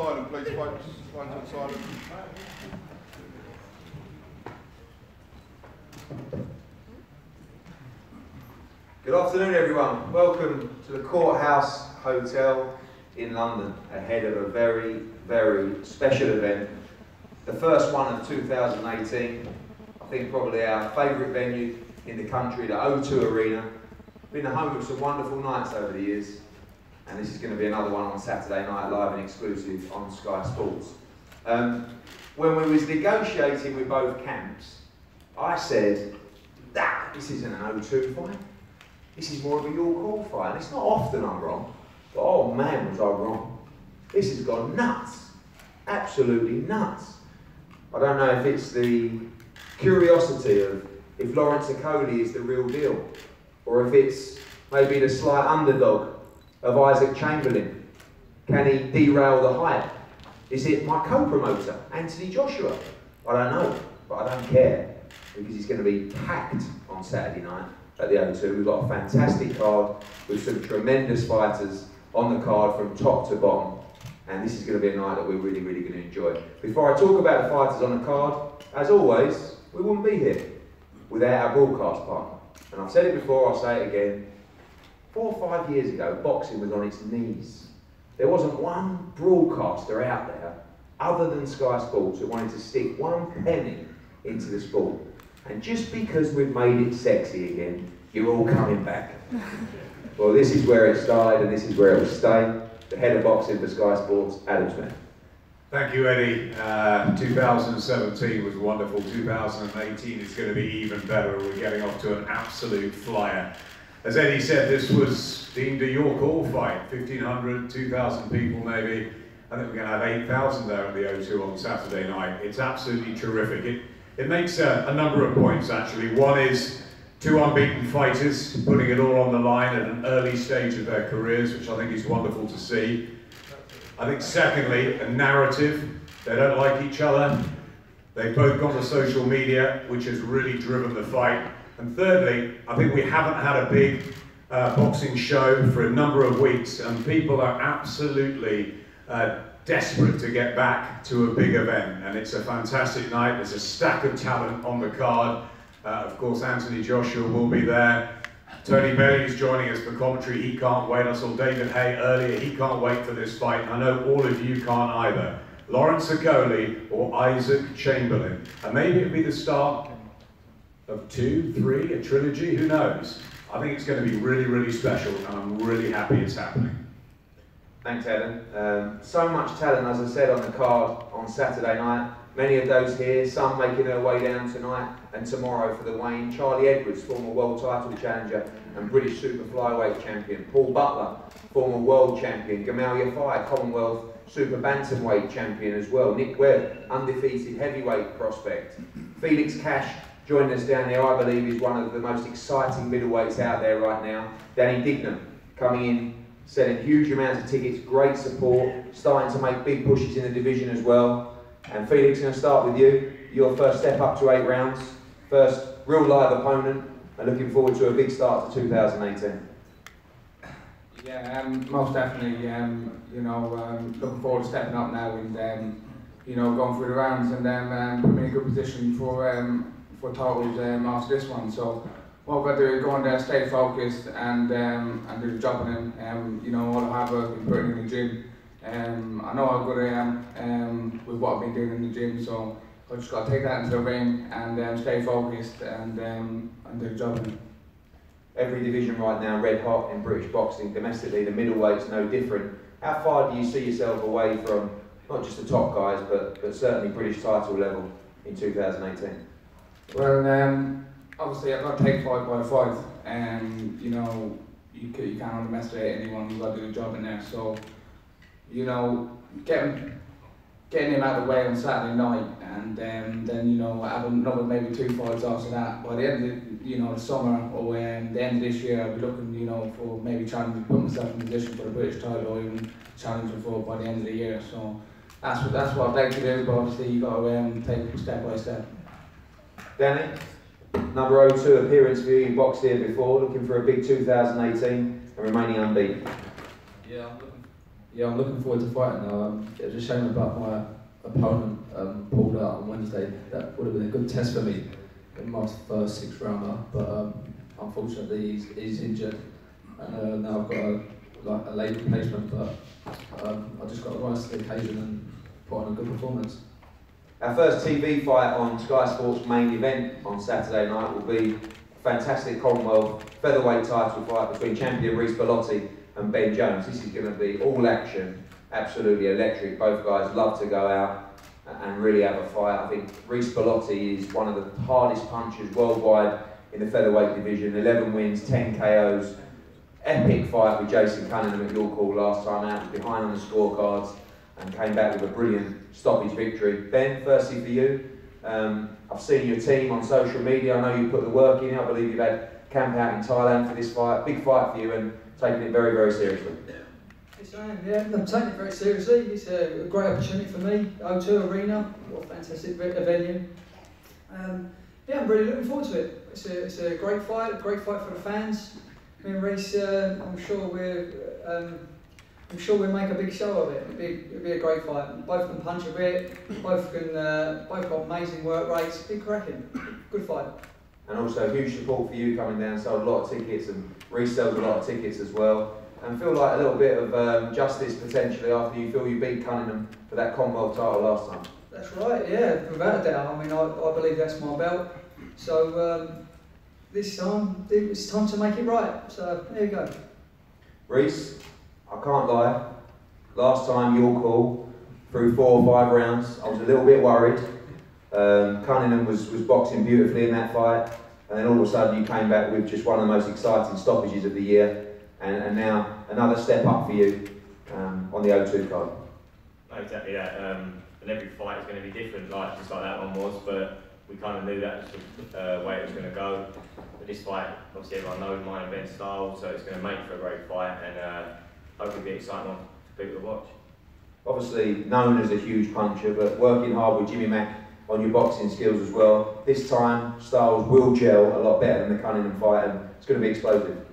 Silent, please, folks. Mine's on silent. Good afternoon, everyone. Welcome to the Courthouse Hotel in London, ahead of a very, very special event. The first one of 2018. I think probably our favourite venue in the country, the O2 Arena. Been the home of some wonderful nights over the years. And this is going to be another one on Saturday night, live and exclusive on Sky Sports. When we was negotiating with both camps, I said, this isn't an O2 fight. This is more of a York Hall fight. And it's not often I'm wrong, but oh man was I wrong. This has gone nuts. Absolutely nuts. I don't know if it's the curiosity of if Lawrence Okolie is the real deal, or if it's maybe the slight underdog of Isaac Chamberlain. Can he derail the hype? Is it my co-promoter, Anthony Joshua? I don't know, but I don't care, because he's going to be packed on Saturday night at the O2. We've got a fantastic card with some tremendous fighters on the card from top to bottom, and this is going to be a night that we're really, really going to enjoy. Before I talk about the fighters on the card, as always, we wouldn't be here without our broadcast partner. And I've said it before, I'll say it again. 4 or 5 years ago, boxing was on its knees. There wasn't one broadcaster out there, other than Sky Sports, who wanted to stick one penny into the sport. And just because we've made it sexy again, you're all coming back. Well, this is where it started, and this is where it will stay. The head of boxing for Sky Sports, Adam Smith. Thank you, Eddie. 2017 was wonderful. 2018 is going to be even better. We're getting off to an absolute flyer. As Eddie said, this was deemed a York Hall fight, 1,500, 2,000 people maybe. I think we're going to have 8,000 there at the O2 on Saturday night. It's absolutely terrific. It makes a number of points, actually. One is 2 unbeaten fighters putting it all on the line at an early stage of their careers, which I think is wonderful to see. I think secondly, a narrative. They don't like each other. They've both gone to social media, which has really driven the fight. And thirdly, I think we haven't had a big boxing show for a number of weeks, and people are absolutely desperate to get back to a big event. And it's a fantastic night. There's a stack of talent on the card. Of course, Anthony Joshua will be there. Tony Bailey is joining us for commentary. He can't wait. I saw David Hay earlier. He can't wait for this fight. I know all of you can't either. Lawrence Okolie or Isaac Chamberlain. And maybe it'll be the start of 2, 3, a trilogy, who knows? I think it's going to be really, really special, and I'm really happy it's happening. Thanks, Alan. So much talent, as I said, on the card on Saturday night. Many of those here, some making their way down tonight and tomorrow for the Wayne. Charlie Edwards, former world title challenger and British super flyweight champion. Paul Butler, former world champion. Gamal Yafai, Commonwealth super bantamweight champion as well. Nick Webb, undefeated heavyweight prospect. Felix Cash, joining us down there, I believe, is one of the most exciting middleweights out there right now. Danny Dignam, coming in selling huge amounts of tickets, great support, starting to make big pushes in the division as well. And Felix, I'm going to start with you. Your first step up to 8 rounds, first real live opponent, and looking forward to a big start to 2018. Yeah, most definitely. Looking forward to stepping up now and going through the rounds and then putting me in a good position for titles after this one. So what I've got to do is go on there, stay focused, and do the job on him. All the hard work we've put in the gym. I know how good I am with what I've been doing in the gym, so I've just got to take that into the ring and stay focused and do the job on him. Every division right now red hot in British boxing. Domestically, the middleweight's no different. How far do you see yourself away from not just the top guys, but certainly British title level in 2018? Well, obviously I've got to take fight by fight, and you can't underestimate anyone. You've got to do the job in there. So, getting him out of the way on Saturday night, and then have another maybe 2 fights after that. By the end of the summer or the end of this year, I'll be looking for maybe trying to put myself in a position for the British title, or even challenging for it by the end of the year. So that's what I'd like to do. But obviously you've got to take it step by step. Danny, number 02 appearance for you. You boxed here before, looking for a big 2018 and remaining unbeaten. I'm looking forward to fighting now. It was a shame about my opponent pulled out on Wednesday. That would have been a good test for me in my first 6 rounder, but unfortunately he's injured, and now I've got a late replacement. But I just got to rise to the occasion and put on a good performance. Our first TV fight on Sky Sports main event on Saturday night will be a fantastic Commonwealth featherweight title fight between champion Reece Bellotti and Ben Jones. This is going to be all action, absolutely electric. Both guys love to go out and really have a fight. I think Reece Bellotti is one of the hardest punchers worldwide in the featherweight division. 11 wins, 10 KOs. Epic fight with Jason Cunningham at Okolie last time out. Was behind on the scorecards and came back with a brilliant stoppage victory. Ben, firstly for you, I've seen your team on social media. I know you put the work in. I believe you've had camp out in Thailand for this fight. Big fight for you and taking it very, very seriously. Yes, I am. Yeah, I'm taking it very seriously. It's a great opportunity for me. O2 Arena, what a fantastic venue. I'm really looking forward to it. It's a great fight for the fans. Me and Reece, I'm sure we'll make a big show of it. It'll be a great fight. Both can punch a bit. Both got amazing work rates. Big cracking. Good fight. And also huge support for you coming down. Sold a lot of tickets, and Reece sold a lot of tickets as well. And feel like a little bit of justice potentially after you feel you beat Cunningham for that Commonwealth title last time. That's right. Yeah, without a doubt. I mean, I believe that's my belt. So this time it's time to make it right. So there you go. Reece, I can't lie. Last time your call through 4 or 5 rounds, I was a little bit worried. Cunningham was boxing beautifully in that fight, and then all of a sudden you came back with just one of the most exciting stoppages of the year, and now another step up for you on the O2 card. No, exactly that. And every fight is going to be different, just like that one was, but we kind of knew that was the way it was going to go. But this fight, obviously everyone knows my event style, so it's going to make for a great fight, and hopefully be exciting for people to watch. Obviously known as a huge puncher, but working hard with Jimmy Mack on your boxing skills as well. This time, styles will gel a lot better than the Cunningham fight, and it's going to be explosive.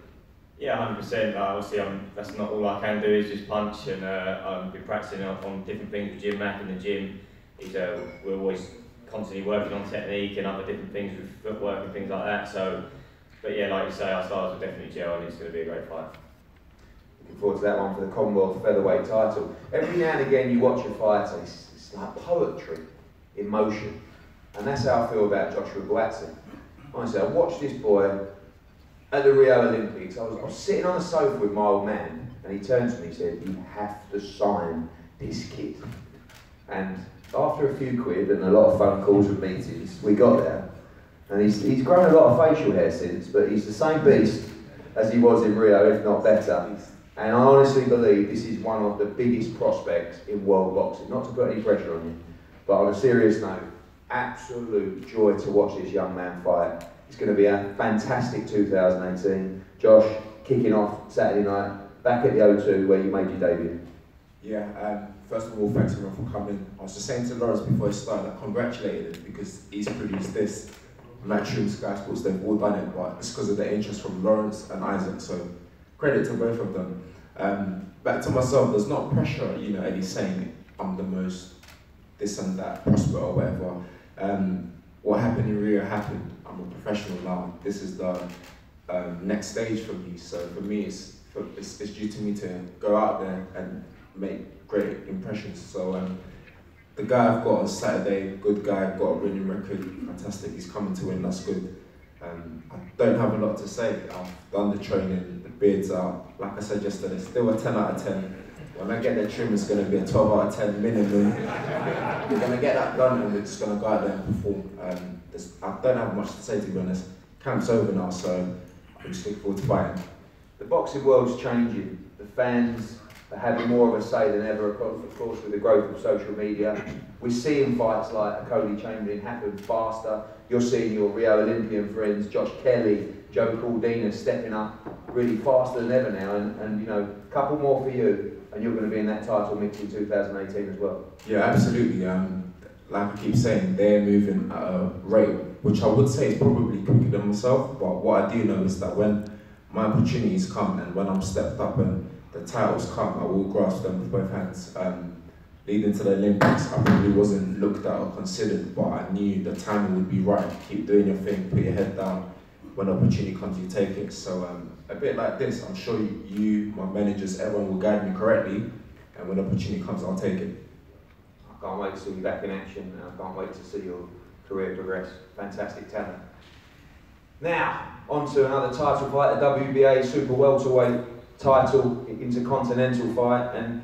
Yeah, 100%. Obviously, that's not all I can do is just punch, and I've been practicing on different things with Jim Mack in the gym. We're always constantly working on technique and other different things with footwork and things like that. So, but yeah, like you say, our styles will definitely gel, and it's going to be a great fight. Looking forward to that one for the Commonwealth featherweight title. Every now and again, you watch a fight, it's like poetry in motion, and that's how I feel about Joshua Buatsi. Honestly, I watched this boy at the Rio Olympics. I was sitting on a sofa with my old man, and he turned to me and said, "You have to sign this kid." And after a few quid and a lot of phone calls and meetings, we got there. And he's grown a lot of facial hair since, but he's the same beast as he was in Rio, if not better. And I honestly believe this is one of the biggest prospects in world boxing. Not to put any pressure on you, but on a serious note, absolute joy to watch this young man fight. It's going to be a fantastic 2018. Josh, kicking off Saturday night, back at the O2 where you made your debut. Yeah, first of all, thanks everyone for coming. I was just saying to Lawrence before he started, I congratulated him because he's produced this. Matchroom, Sky Sports, they've all done it, but it's because of the interest from Lawrence and Isaac, so credit to both of them. Back to myself, there's not pressure, you know, Eddie's saying I'm the most this and that, prosper or whatever. What happened in Rio happened. I'm a professional now. This is the next stage for me, so for me it's due to me to go out there and make great impressions. So the guy I've got on Saturday, good guy, got a winning record, fantastic, he's coming to win, that's good. I don't have a lot to say. I've done the training, the beard's out. Like I said yesterday, still a 10 out of 10. When I get the trim, it's going to be a 12 out of 10 minimum. We're going to get that done and we're just going to go out there and perform. I don't have much to say, to be honest. Camp's over now, so I'm just looking forward to fighting. The boxing world's changing. The fans are having more of a say than ever, of course, with the growth of social media. We're seeing fights like Okolie, Chamberlain happen faster. You're seeing your Rio Olympian friends, Josh Kelly, Joe Cordina, stepping up really faster than ever now. And you know, a couple more for you, and you're going to be in that title mix in 2018 as well. Yeah, absolutely. Like I keep saying, they're moving at a rate which I would say is probably quicker than myself. But what I do know is that when my opportunities come and when I'm stepped up and the titles come, I will grasp them with both hands. Leading to the Olympics, I probably wasn't looked at or considered, but I knew the timing would be right. Keep doing your thing, put your head down. When opportunity comes, you take it. So a bit like this, I'm sure you, my managers, everyone will guide me correctly, and when opportunity comes, I'll take it. I can't wait to see you back in action, and I can't wait to see your career progress. Fantastic talent. Now, on to another title fight, the WBA Super Welterweight title, intercontinental fight, and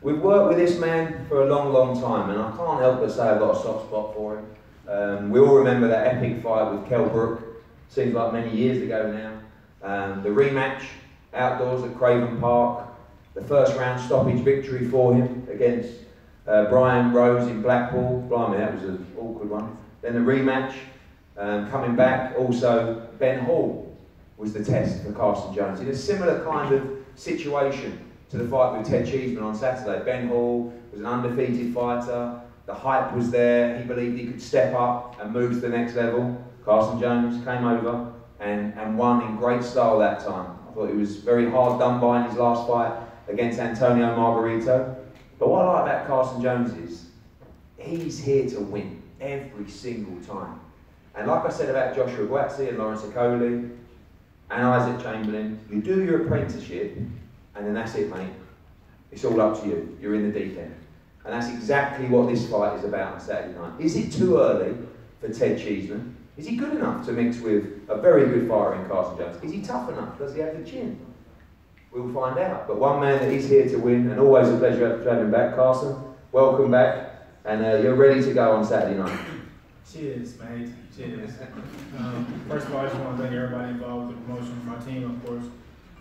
we've worked with this man for a long, long time, and I can't help but say I've got a soft spot for him. We all remember that epic fight with Kell Brook, seems like many years ago now. The rematch outdoors at Craven Park, the first round stoppage victory for him against Brian Rose in Blackpool. Blimey, that was an awkward one. Then the rematch, coming back, also Ben Hall was the test for Carson Jones. In a similar kind of situation to the fight with Ted Cheeseman on Saturday. Ben Hall was an undefeated fighter, the hype was there, he believed he could step up and move to the next level. Carson Jones came over and won in great style that time. I thought he was very hard done by in his last fight against Antonio Margarito. But what I like about Carson Jones is, he's here to win every single time. And like I said about Joshua Guazzi and Lawrence Okolie and Isaac Chamberlain, you do your apprenticeship and then that's it, mate. It's all up to you. You're in the deep end. And that's exactly what this fight is about on Saturday night. Is it too early for Ted Cheeseman? Is he good enough to mix with a very good fighter in Carson Jones? Is he tough enough? Does he have the chin? We'll find out. But one man that is here to win, and always a pleasure to have him back. Carson, welcome back. And you're ready to go on Saturday night. Cheers, mate. Cheers. First of all, I just want to thank everybody involved with the promotion of my team, of course.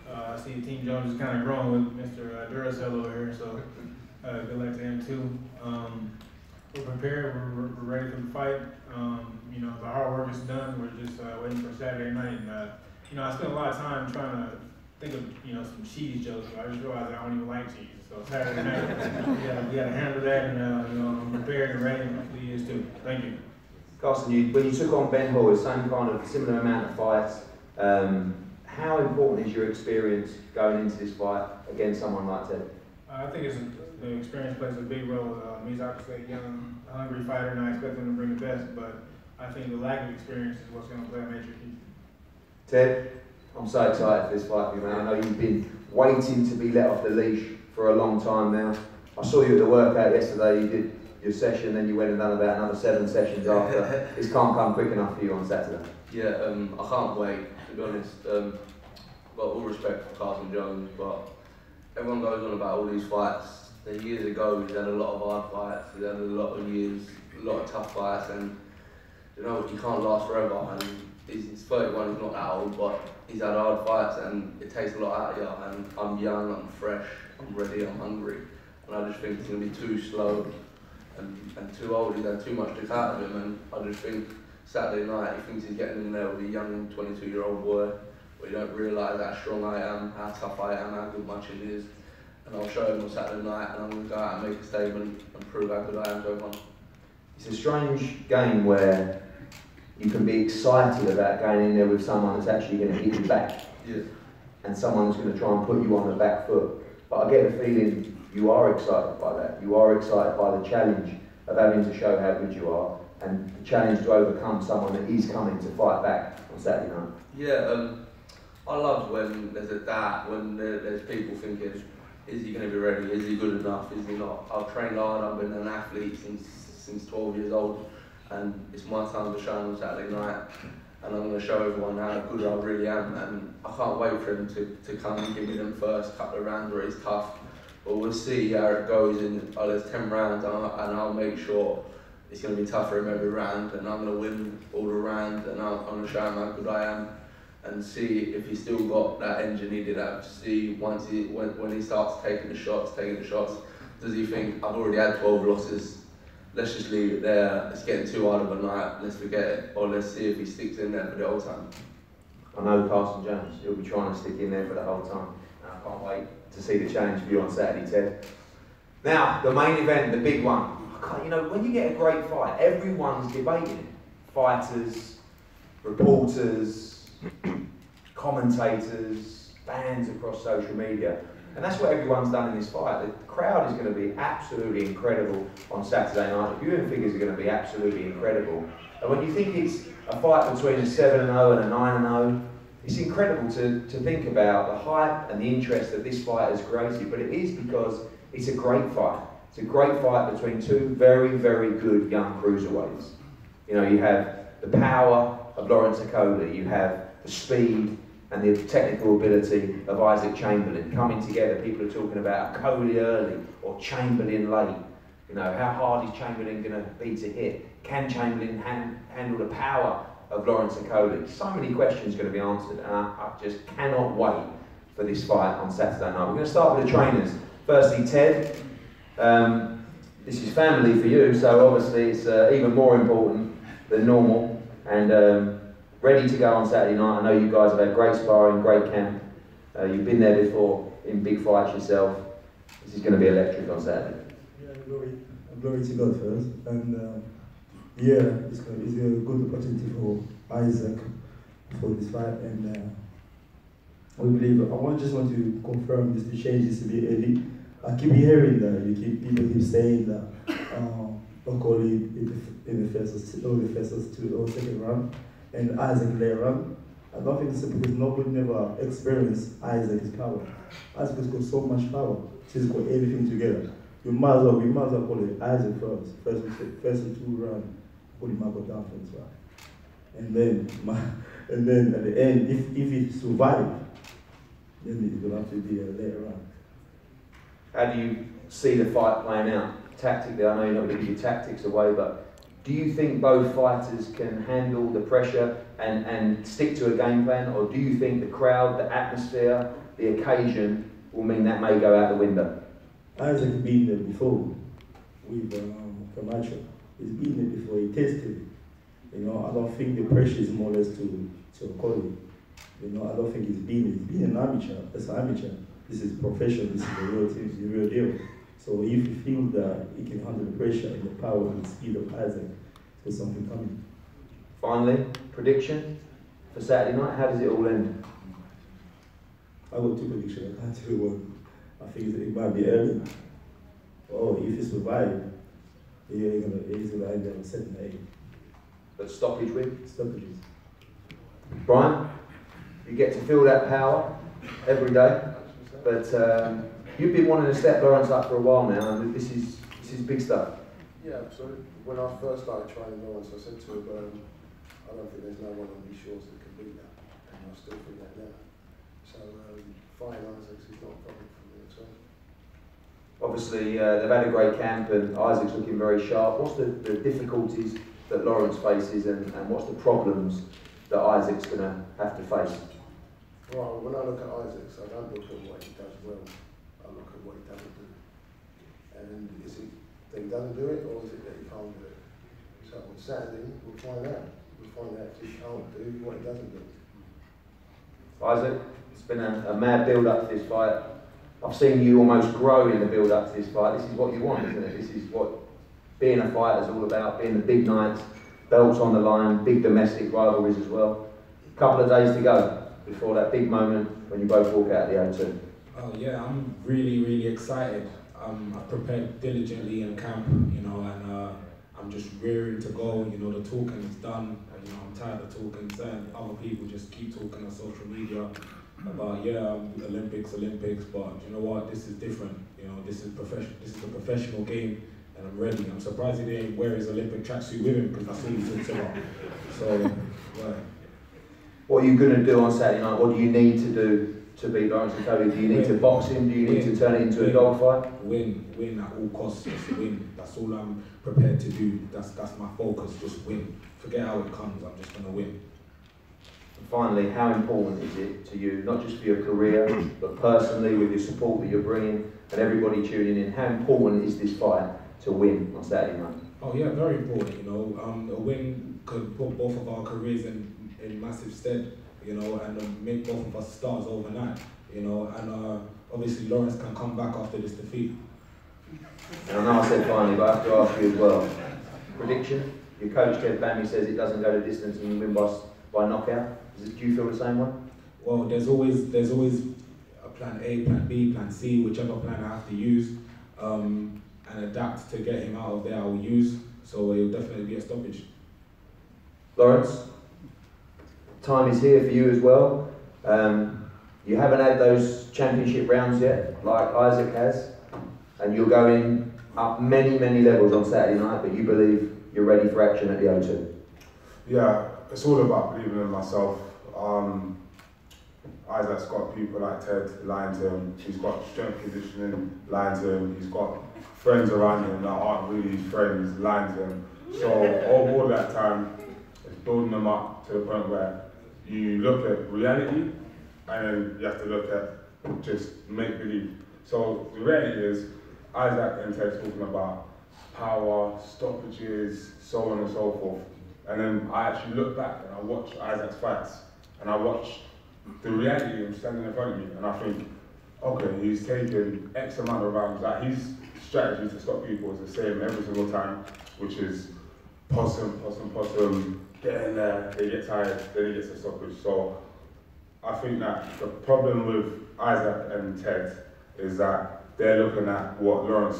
I see Team Jones is kind of growing with Mr. Duracell over here, so good luck to him too. We're prepared, we're ready for the fight. You know, the hard work is done, we're just waiting for Saturday night. And, you know, I spent a lot of time trying to think of, you know, some cheese jokes, but I just realized I don't even like cheese. So Saturday night, we gotta handle that, and you know, I'm prepared and ready, and hopefully he is too. Thank you. Carson, when you took on Ben Hall, the same kind of similar amount of fights. How important is your experience going into this fight against someone like Ted? I think the experience plays a big role. He's obviously a young, hungry fighter, and I expect him to bring the best, but I think the lack of experience is what's going to play a major key. Ted, I'm so excited for this fight, man. I know you've been waiting to be let off the leash for a long time now. I saw you at the workout yesterday, you did your session, then you went and done about another 7 sessions after. This can't come quick enough for you on Saturday. Yeah, I can't wait, to be honest. Got all respect for Carson Jones, but everyone goes on about all these fights. Years ago, he's had a lot of hard fights, he's had a lot of years, a lot of tough fights, and you know, he can't last forever. And he's 31, he's not that old, but he's had hard fights, and it takes a lot out of you. And I'm young, I'm fresh, I'm ready, I'm hungry, and I just think it's going to be too slow and too old. He's had too much to out of him, and I just think Saturday night he thinks he's getting in there with a young 22-year-old boy, but you don't realise how strong I am, how tough I am, how good my chin is. And I'll show him on Saturday night, and I'm going to go out and make a statement and prove how good I am to everyone. It's a strange game where you can be excited about going in there with someone that's actually going to hit you back. Yeah. And someone's going to try and put you on the back foot. But I get the feeling you are excited by that. You are excited by the challenge of having to show how good you are, and the challenge to overcome someone that is coming to fight back on Saturday night. Yeah, I love when there's a doubt, when there's people thinking, is he going to be ready? Is he good enough? Is he not? I've trained hard. I've been an athlete since 12 years old, and it's my time to shine on Saturday night. And I'm going to show everyone how good I really am. And I can't wait for him to come and give me them first couple of rounds where he's tough. But we'll see how it goes. There's 10 rounds, and I'll make sure it's going to be tough for him every round. And I'm going to win all the rounds, and I'm going to show him how good I am. And see if he's still got that engine he did have. See once when he starts taking the shots, does he think, I've already had 12 losses, let's just leave it there, it's getting too hard of a night, let's forget it, or let's see if he sticks in there for the whole time. I know Carson Jones, he'll be trying to stick in there for the whole time. And I can't wait to see the challenge for you on Saturday, Ted. Now, the main event, the big one. You know, when you get a great fight, everyone's debating it. Fighters, reporters, commentators, fans across social media. And that's what everyone's done in this fight. The crowd is going to be absolutely incredible on Saturday night. The viewing figures are going to be absolutely incredible. And when you think it's a fight between a 7-0 and a 9-0, it's incredible to think about the hype and the interest that this fight has created. But it is because it's a great fight. It's a great fight between two very, very good young cruiserweights. You know, you have the power of Lawrence Okolie, you have the speed and the technical ability of Isaac Chamberlain coming together. People are talking about Okolie early or Chamberlain late. You know, how hard is Chamberlain going to be to hit? Can Chamberlain handle the power of Lawrence Okolie? So many questions going to be answered, and I just cannot wait for this fight on Saturday night. We're going to start with the trainers. Firstly, Ted, this is family for you, so obviously it's even more important than normal. And ready to go on Saturday night. I know you guys have had great sparring, great camp. You've been there before in big fights yourself. This is going to be electric on Saturday. Yeah, glory to God first. And yeah, it's a good opportunity for Isaac for this fight. And we believe, I just want to confirm just the changes to be early. I keep hearing that, people keep saying that Okolie in the first or second round, and Isaac later on. I don't think it's because nobody never experienced Isaac's power. Isaac has got so much power. He's got everything together. We might as well call it Isaac first and 2 rounds, put him up or down for this round. And then at the end, if he survives, then it will have to be later on. How do you see the fight playing out? Tactically, I know you're not going to give your tactics away, but do you think both fighters can handle the pressure and stick to a game plan, or do you think the crowd, the atmosphere, the occasion will mean that may go out the window? Isaac has been there before with Camacho. He's been there before, he tasted it. You know, I don't think the pressure is more or less to Okolie. You know, I don't think he's been an amateur. As an amateur, this is professional, this is the real thing, it's the real deal. So if you feel that he can handle the pressure and the power and the speed of Isaac, there's something coming. Finally, prediction for Saturday night, how does it all end? I got 2 predictions, I can't tell you one. I think it might be early. Oh, if he survives, he's gonna end up 7-8. But stoppage win? Stoppages. Brian, you get to feel that power every day, but you've been wanting to step Lawrence up for a while now, and this is big stuff. Yeah, so when I first started training Lawrence, I said to him, I don't think there's no one on these shores that can beat that, and I still think that now. So fighting Isaac is not a problem for me at all. Obviously, they've had a great camp, and Isaac's looking very sharp. What's the difficulties that Lawrence faces, and what's the problems that Isaac's going to have to face? Well, when I look at Isaac, I don't look at what he does well, I look at what he doesn't do. And is it that he doesn't do it, or is it that he can't do it? So on Saturday, we'll find out. We'll find out if he can't do what he doesn't do. Isaac, it's been a mad build-up to this fight. I've seen you almost grow in the build-up to this fight. This is what you want, isn't it? This is what being a fighter is all about, being the big nights, belts on the line, big domestic rivalries as well. A couple of days to go before that big moment when you both walk out of the O2. Oh yeah, I'm really excited. I've prepared diligently in camp, you know, and I'm just rearing to go. You know, the talking is done. You know, I'm tired of talking. Certain other people just keep talking on social media about Olympics, but you know what? This is different. You know, this is a professional game, and I'm ready. I'm surprised he didn't wear his Olympic tracksuit with him because that's all he talks about. So, yeah. What are you going to do on Saturday night? What do you need to do to beat Lawrence Okolie? Do you need to box him? Do you need to turn it into a dogfight? Win at all costs, just win. That's all I'm prepared to do. That's my focus, just win. Forget how it comes, I'm just going to win. And finally, how important is it to you, not just for your career, but personally with your support that you're bringing and everybody tuning in, how important is this fight to win on Saturday night? Oh yeah, very important, you know. A win could put both of our careers in massive stead, you know, and make both of us stars overnight, you know, and obviously Lawrence can come back after this defeat. And I know I said finally, but I have to ask you as well. Prediction? Your coach Ted Bammy says it doesn't go to distance and you win by knockout. Do you feel the same way? Well, there's always a plan A, plan B, plan C, whichever plan I have to use, and adapt to get him out of there I will use, so it will definitely be a stoppage. Lawrence, time is here for you as well. You haven't had those championship rounds yet, like Isaac has, and you're going up many levels on Saturday night, but you believe you're ready for action at the O2. Yeah, it's all about believing in myself. Isaac's got people like Ted lying to him, he's got strength conditioning lying to him, he's got friends around him that aren't really his friends lying to him. So over all that time, it's building them up to the point where you look at reality and then you have to look at just make believe. So the reality is, Isaac and Ted talking about power, stoppages, so on and so forth. And then I actually look back and I watch Isaac's fights and I watch the reality of him standing in front of me and I think, okay, he's taken X amount of rounds. Like his strategy to stop people is the same every single time, which is possum, get in there, they get tired, then he gets a stoppage. So I think that the problem with Isaac and Ted is that they're looking at what Lawrence,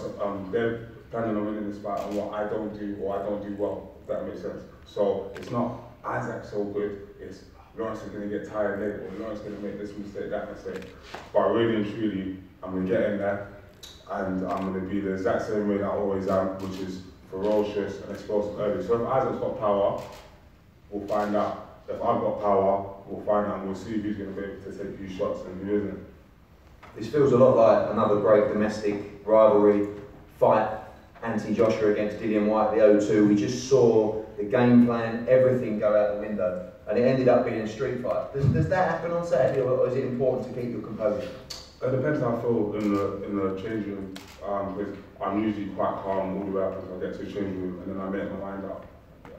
they're planning on winning this fight and what I don't do or I don't do well, if that makes sense. So it's not Isaac's so good, it's Lawrence is going to get tired later or Lawrence is going to make this mistake, that mistake. But really and truly, I'm going to get in there and I'm going to be the exact same way that I always am, which is ferocious and explosive early. So if Isaac's got power, we'll find out. If I've got power, we'll find out and we'll see who's going to be able to take a few shots and who isn't. This feels a lot like another great domestic rivalry fight, Anthony Joshua against Dillian White at the O2. We just saw the game plan, everything go out the window, and it ended up being a street fight. Does that happen on Saturday, or is it important to keep your composure? It depends how I feel in the change room, because I'm usually quite calm all the way up until I get to the change room, and then I make my mind up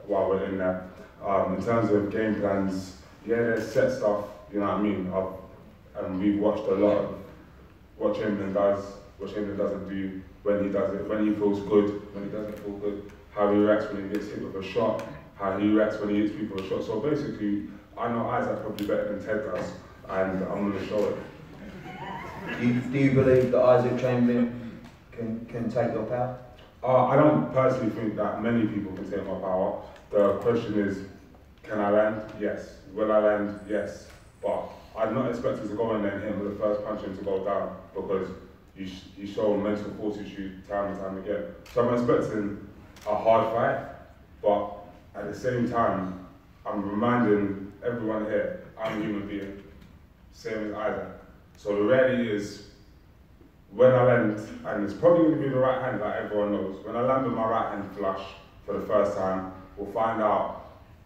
while we're in there. In terms of game plans, yeah, there's set stuff, you know what I mean? And we've watched a lot of what Chamberlain does, what Chamberlain doesn't do, when he does it, when he feels good, when he doesn't feel good, how he reacts when he gets hit with a shot, how he reacts when he hits people with a shot. So basically, I know Isaac probably better than Ted does, and I'm going to show it. Do you believe that Isaac Chamberlain can take your power? I don't personally think that many people can take my power. The question is, can I land? Yes. Will I land? Yes. But I'm not expecting to go in there and hit him with the first punch and to go down, because he's shown mental fortitude time and time again. So I'm expecting a hard fight, but at the same time, I'm reminding everyone here, I'm a human being, same as Isaac. So the reality is, when I land, and it's probably going to be the right hand, like everyone knows, when I land with my right hand flush for the first time, we'll find out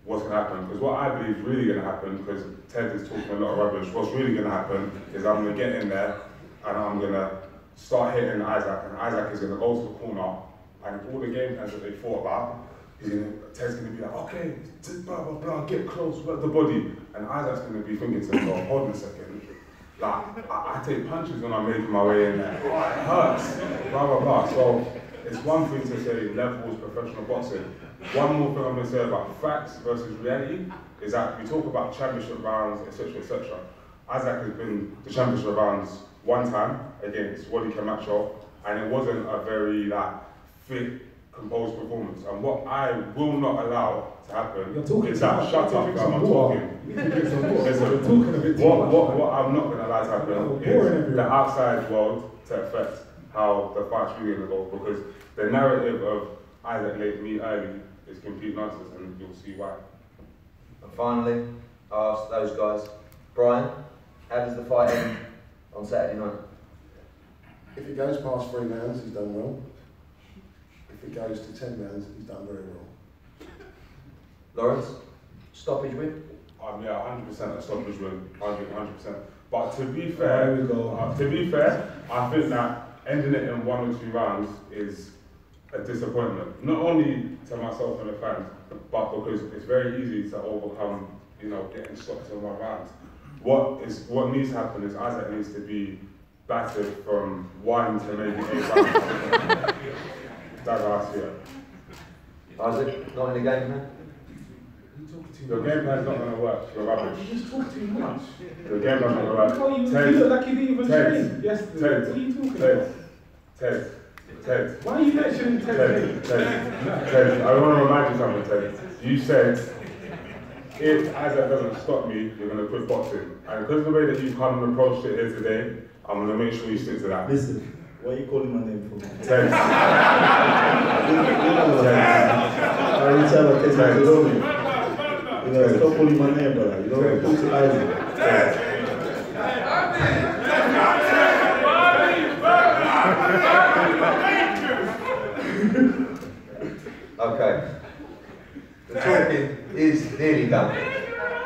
what's going to happen. Because what I believe is really going to happen, because Ted is talking a lot of rubbish, what's really going to happen is I'm going to get in there and I'm going to start hitting Isaac, and Isaac is going to go to the corner, and all the game plans that they thought about, Ted's going to be like, okay, blah, blah, blah, get close, work the body. And Isaac's going to be thinking to himself, hold on a second. Like, I take punches when I'm making my way in there. Oh, it hurts, blah, blah, blah. So it's one thing to say levels professional boxing. One more thing I'm going to say about facts versus reality is that we talk about championship rounds, etc., etc. Isaac has been to championship rounds one time against Wally Camacho, and it wasn't a very like fit, composed performance. And what I will not allow to happen is that shut up, I'm talking. Listen, what I'm not going to allow to happen is the outside world to affect how the fight's really going to go, because the narrative of Isaac late me early is complete nonsense, and you'll see why. And finally, I asked those guys, Brian, how does the fight end on Saturday night? If it goes past 3 rounds, he's done well. If it goes to 10 rounds, he's done very well. Lawrence, stoppage win? Yeah, 100% a stoppage win, 100%. But to be fair, I think that ending it in 1 or 2 rounds is a disappointment. Not only to myself and the fans, but because it's very easy to overcome, you know, getting stopped in 1 round. What needs to happen is Isaac needs to be battered from 1 to maybe 8 rounds. That's how I see it. Isaac, not in the game, man? Your game plan's not going to work. You're rubbish. You just talk too much. Your game plan's not going to work. You look like you didn't even train yesterday. What are you talking about? Ted. Why are you mentioning Ted? Ted, I want to remind you something, Ted. You said, if Isaac doesn't stop me, you're going to quit boxing. And because of the way that you come and approached it here today, I'm going to make sure you stick to that. Listen, what are you calling my name for? Ted. You know, stop calling my name, brother. You know, talk to Isaac. Okay. The talking is nearly done.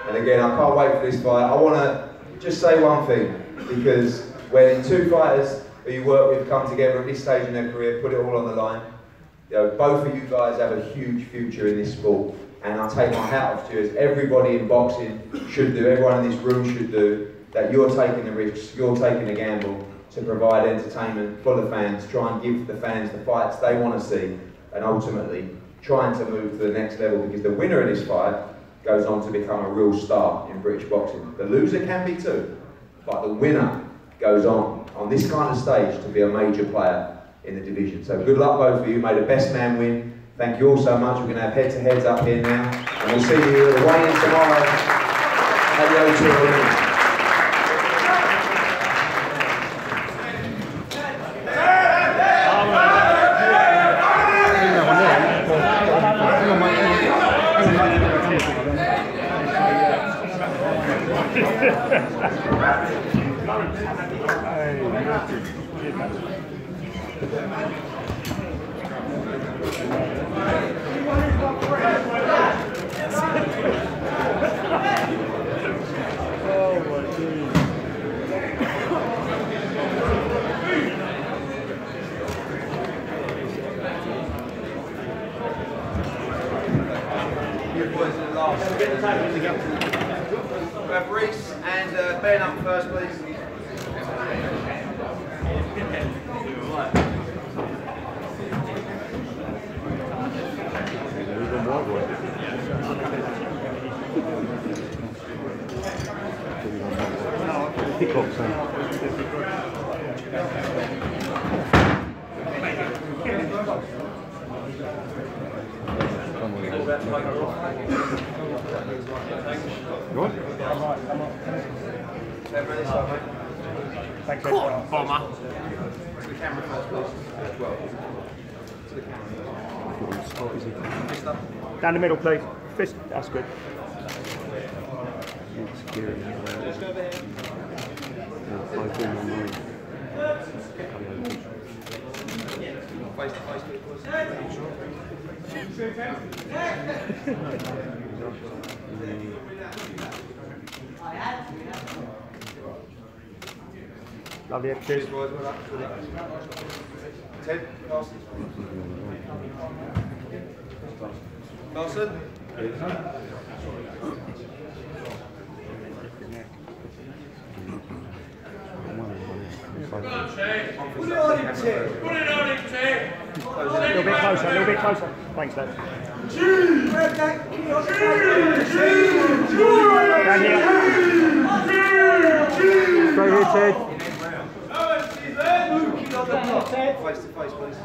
And again, I can't wait for this fight. I want to just say one thing, because when 2 fighters who you work with come together at this stage in their career, put it all on the line, you know, both of you guys have a huge future in this sport. And I take my hat off to you, as everybody in boxing should do, everyone in this room should do, that you're taking the risks, you're taking the gamble to provide entertainment for the fans, try and give the fans the fights they want to see, and ultimately trying to move to the next level, because the winner of this fight goes on to become a real star in British boxing. The loser can be too, but the winner goes on this kind of stage to be a major player in the division. So good luck both of you, may the best man win. Thank you all so much. We're going to have head-to-heads up here now, and we'll see you at the weigh-in tomorrow at the O2 Arena. We have Reese and Ben up first, please. Thanks, bomber. To the camera first, please. Well, to the camera. Down the middle, please. Fist, that's good. Let's go over here. Face to face, Lovely, cheers. Ted, pass. Carson? Put it on him, Tim. Put it on him, Tim. A little bit closer, a little bit closer. Thanks, Dave. Grab that key off the Down here. Straight here, Ted. Face to face, please.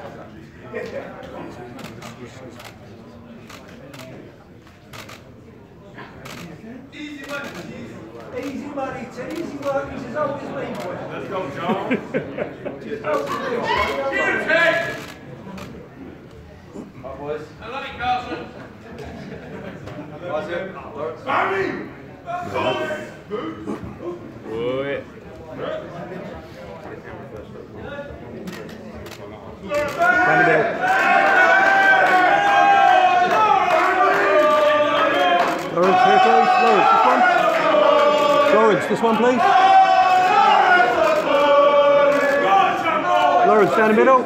Easy money, Tim. Easy work. He's as old as me, boy. Let's go, John. Cheers, Ted. Right, boys. I love you, Carson. Guys, Lawrence. Bobby! Oi. Down the middle. Lawrence, here, please. Lawrence, this one, please. Lawrence, down the middle.